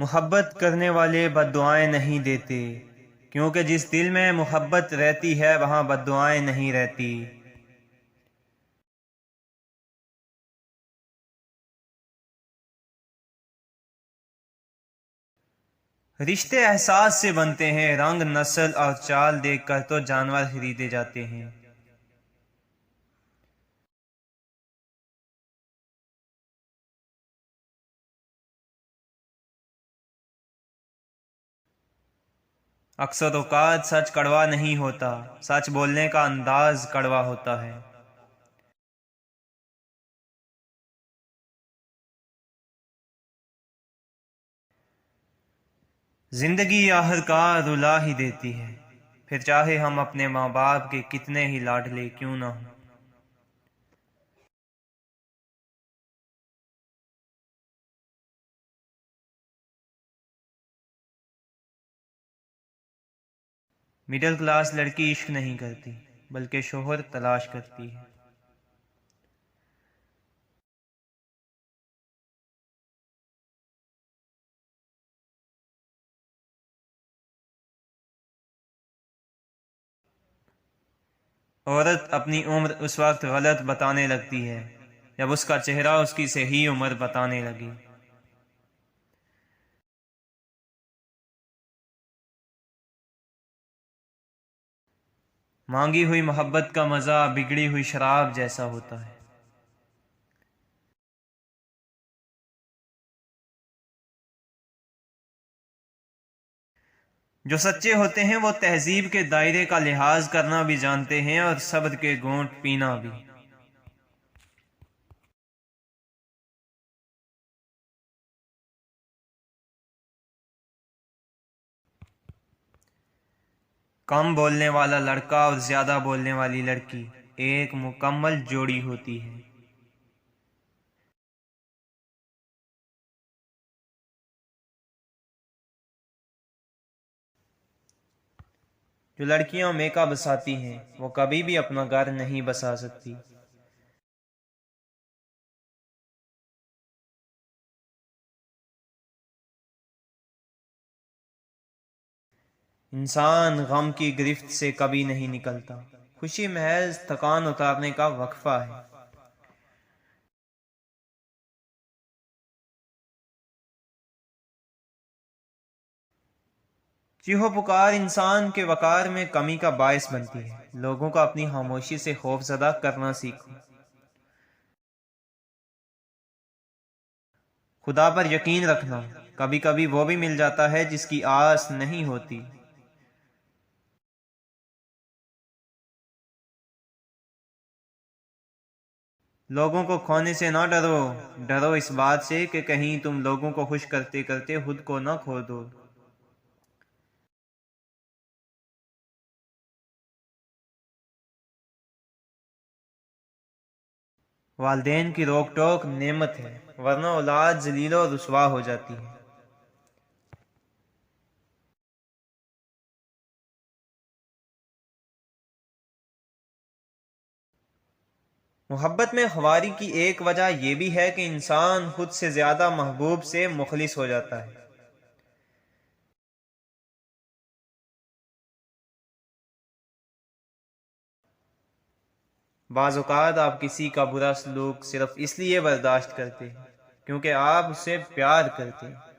محبت کرنے والے بد دعائیں نہیں دیتے، کیونکہ جس دل میں محبت رہتی ہے وہاں بد دعائیں نہیں رہتی۔ رشتے احساس سے بنتے ہیں، رنگ، نسل اور چال دیکھ کر تو جانور خریدے جاتے ہیں۔ اکثر اوقات سچ کڑوا نہیں ہوتا، سچ بولنے کا انداز کڑوا ہوتا ہے۔ زندگی آخرکار رلا ہی دیتی ہے، پھر چاہے ہم اپنے ماں باپ کے کتنے ہی لاڈلے کیوں نہ ہوں۔ مڈل کلاس لڑکی عشق نہیں کرتی، بلکہ شوہر تلاش کرتی ہے۔ عورت اپنی عمر اس وقت غلط بتانے لگتی ہے جب اس کا چہرہ اس کی صحیح عمر بتانے لگے۔ مانگی ہوئی محبت کا مزہ بگڑی ہوئی شراب جیسا ہوتا ہے۔ جو سچے ہوتے ہیں وہ تہذیب کے دائرے کا لحاظ کرنا بھی جانتے ہیں اور صبر کے گھونٹ پینا بھی۔ کم بولنے والا لڑکا اور زیادہ بولنے والی لڑکی ایک مکمل جوڑی ہوتی ہے۔ جو لڑکیاں میک اپ بساتی ہیں وہ کبھی بھی اپنا گھر نہیں بسا سکتی۔ انسان غم کی گرفت سے کبھی نہیں نکلتا، خوشی محض تھکان اتارنے کا وقفہ ہے۔ چیخو پکار انسان کے وقار میں کمی کا باعث بنتی ہے۔ لوگوں کو اپنی خاموشی سے خوف زدہ کرنا سیکھو۔ خدا پر یقین رکھنا، کبھی کبھی وہ بھی مل جاتا ہے جس کی آس نہیں ہوتی۔ لوگوں کو کھونے سے نہ ڈرو، ڈرو اس بات سے کہ کہیں تم لوگوں کو خوش کرتے کرتے خود کو نہ کھو دو۔ والدین کی روک ٹوک نعمت ہے، ورنہ اولاد ذلیل و رسوا ہو جاتی ہے۔ محبت میں خواری کی ایک وجہ یہ بھی ہے کہ انسان خود سے زیادہ محبوب سے مخلص ہو جاتا ہے۔ بعض اوقات آپ کسی کا برا سلوک صرف اس لیے برداشت کرتے ہیں کیونکہ آپ اسے پیار کرتے ہیں۔